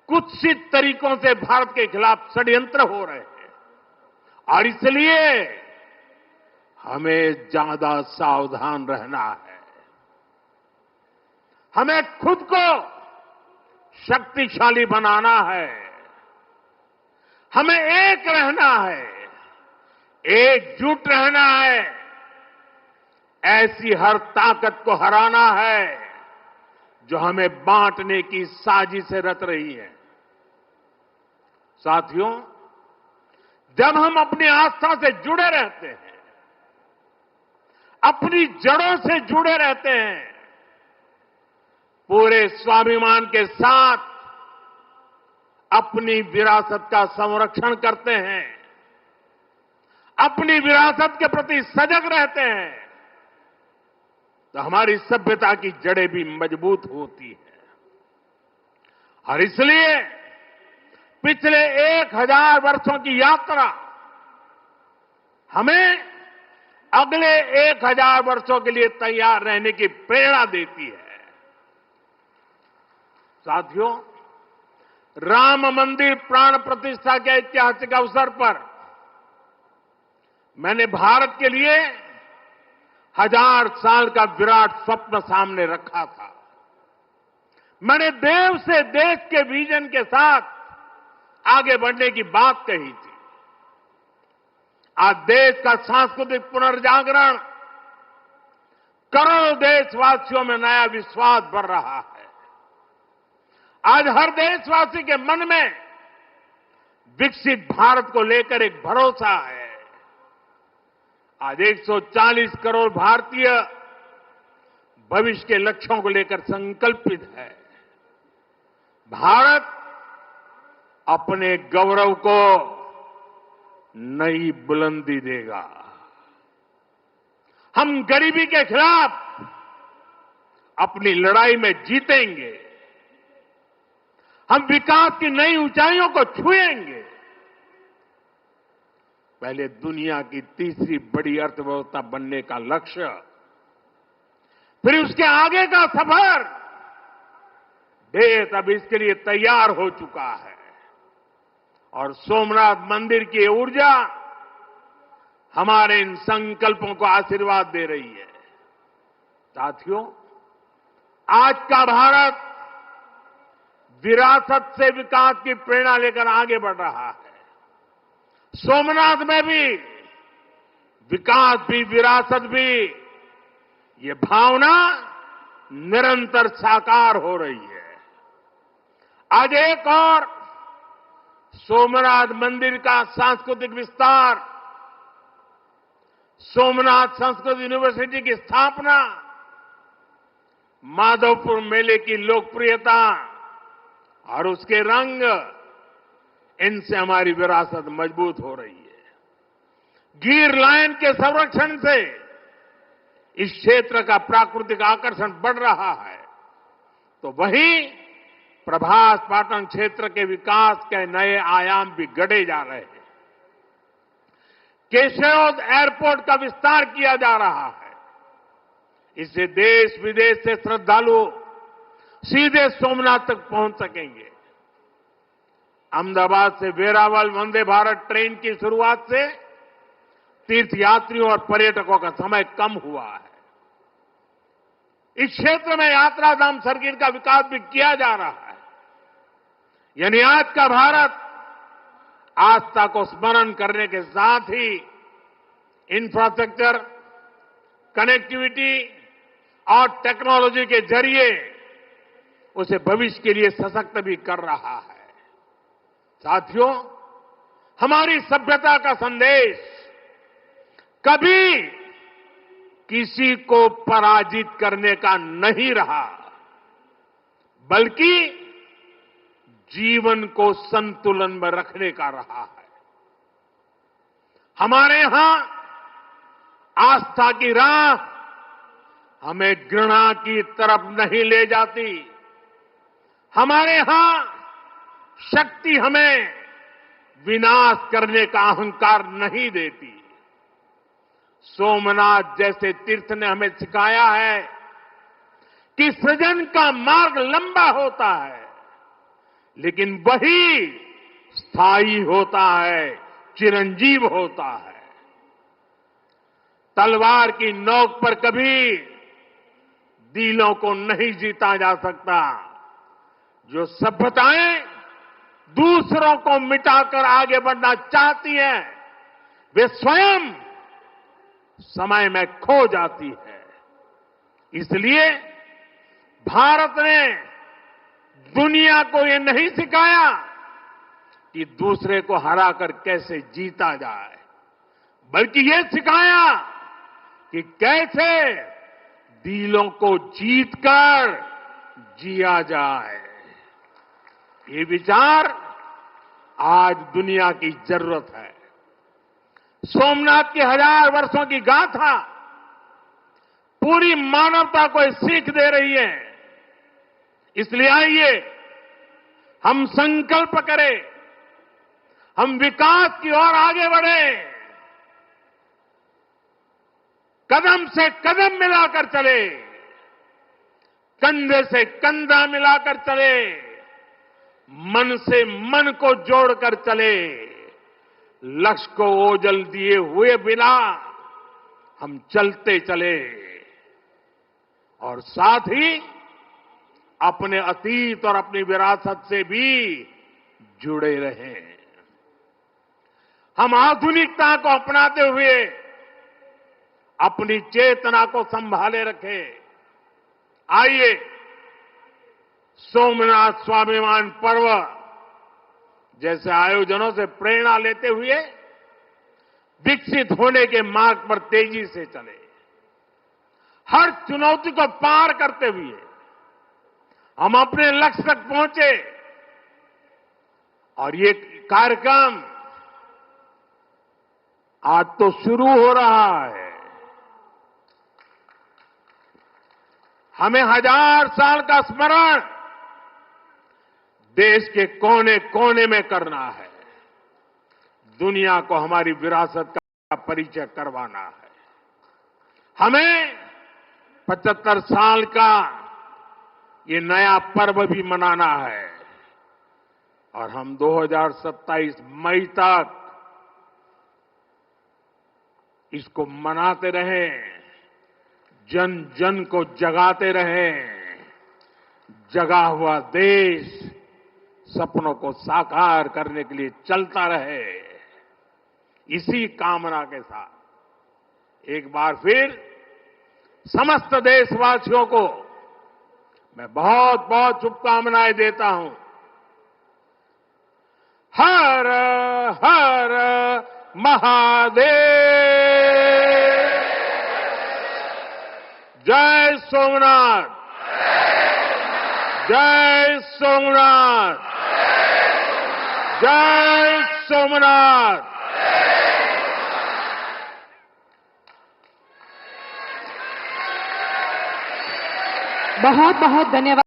कुत्सित तरीकों से भारत के खिलाफ षड्यंत्र हो रहे हैं और इसलिए हमें ज्यादा सावधान रहना है। हमें खुद को शक्तिशाली बनाना है, हमें एक रहना है, एकजुट रहना है, ऐसी हर ताकत को हराना है जो हमें बांटने की साजिशें रच रही है। साथियों, जब हम अपनी आस्था से जुड़े रहते हैं, अपनी जड़ों से जुड़े रहते हैं, पूरे स्वाभिमान के साथ अपनी विरासत का संरक्षण करते हैं, अपनी विरासत के प्रति सजग रहते हैं, तो हमारी सभ्यता की जड़ें भी मजबूत होती हैं। और इसलिए पिछले 1000 वर्षों की यात्रा हमें अगले 1000 वर्षों के लिए तैयार रहने की प्रेरणा देती है। साथियों, राम मंदिर प्राण प्रतिष्ठा के ऐतिहासिक अवसर पर मैंने भारत के लिए 1000 साल का विराट स्वप्न सामने रखा था। मैंने देव से देश के विजन के साथ आगे बढ़ने की बात कही थी। आज देश का सांस्कृतिक पुनर्जागरण करोड़ों देशवासियों में नया विश्वास बढ़ रहा है। आज हर देशवासी के मन में विकसित भारत को लेकर एक भरोसा है। आज 140 करोड़ भारतीय भविष्य के लक्ष्यों को लेकर संकल्पित है। भारत अपने गौरव को नई बुलंदी देगा। हम गरीबी के खिलाफ अपनी लड़ाई में जीतेंगे। हम विकास की नई ऊंचाइयों को छुएंगे। पहले दुनिया की तीसरी बड़ी अर्थव्यवस्था बनने का लक्ष्य, फिर उसके आगे का सफर, देश अब इसके लिए तैयार हो चुका है और सोमनाथ मंदिर की ऊर्जा हमारे इन संकल्पों को आशीर्वाद दे रही है। साथियों, आज का भारत विरासत से विकास की प्रेरणा लेकर आगे बढ़ रहा है। सोमनाथ में भी विकास भी विरासत भी, ये भावना निरंतर साकार हो रही है। आज एक और सोमनाथ मंदिर का सांस्कृतिक विस्तार, सोमनाथ संस्कृत यूनिवर्सिटी की स्थापना, माधवपुर मेले की लोकप्रियता और उसके रंग, इनसे हमारी विरासत मजबूत हो रही है। गिर लायन के संरक्षण से इस क्षेत्र का प्राकृतिक आकर्षण बढ़ रहा है, तो वहीं प्रभास पाटन क्षेत्र के विकास के नए आयाम भी गढ़े जा रहे हैं। केशोद एयरपोर्ट का विस्तार किया जा रहा है। इससे देश विदेश से श्रद्धालु सीधे सोमनाथ तक पहुंच सकेंगे। अहमदाबाद से वेरावल वंदे भारत ट्रेन की शुरुआत से तीर्थयात्रियों और पर्यटकों का समय कम हुआ है। इस क्षेत्र में यात्रा धाम सर्किट का विकास भी किया जा रहा है। यानी आज का भारत आस्था को स्मरण करने के साथ ही इंफ्रास्ट्रक्चर, कनेक्टिविटी और टेक्नोलॉजी के जरिए उसे भविष्य के लिए सशक्त भी कर रहा है। साथियों, हमारी सभ्यता का संदेश कभी किसी को पराजित करने का नहीं रहा, बल्कि जीवन को संतुलन में रखने का रहा है। हमारे यहां आस्था की राह हमें घृणा की तरफ नहीं ले जाती। हमारे यहां शक्ति हमें विनाश करने का अहंकार नहीं देती। सोमनाथ जैसे तीर्थ ने हमें सिखाया है कि सृजन का मार्ग लंबा होता है, लेकिन वही स्थायी होता है, चिरंजीव होता है। तलवार की नोक पर कभी दिलों को नहीं जीता जा सकता। जो सभ्यताएं दूसरों को मिटाकर आगे बढ़ना चाहती हैं, वे स्वयं समय में खो जाती है। इसलिए भारत ने दुनिया को ये नहीं सिखाया कि दूसरे को हराकर कैसे जीता जाए, बल्कि ये सिखाया कि कैसे दिलों को जीतकर जिया जाए। ये विचार आज दुनिया की जरूरत है। सोमनाथ की 1000 वर्षों की गाथा पूरी मानवता को सीख दे रही है। इसलिए आइए हम संकल्प करें, हम विकास की ओर आगे बढ़ें, कदम से कदम मिलाकर चले, कंधे से कंधा मिलाकर चले, मन से मन को जोड़कर चले। लक्ष्य को ओझल दिए हुए बिना हम चलते चले और साथ ही अपने अतीत और अपनी विरासत से भी जुड़े रहें। हम आधुनिकता को अपनाते हुए अपनी चेतना को संभाले रखें। आइए सोमनाथ स्वाभिमान पर्व जैसे आयोजनों से प्रेरणा लेते हुए विकसित होने के मार्ग पर तेजी से चले। हर चुनौती को पार करते हुए हम अपने लक्ष्य तक पहुंचे। और ये कार्यक्रम आज तो शुरू हो रहा है। हमें 1000 साल का स्मरण देश के कोने कोने में करना है। दुनिया को हमारी विरासत का परिचय करवाना है। हमें 75 साल का ये नया पर्व भी मनाना है और हम 2027 मई तक इसको मनाते रहें, जन जन को जगाते रहें। जगा हुआ देश सपनों को साकार करने के लिए चलता रहे। इसी कामना के साथ एक बार फिर समस्त देशवासियों को मैं बहुत बहुत शुभकामनाएं देता हूं। हर हर महादेव। जय सोमनाथ, जय सोमनाथ, जय सोमनाथ। बहुत बहुत धन्यवाद।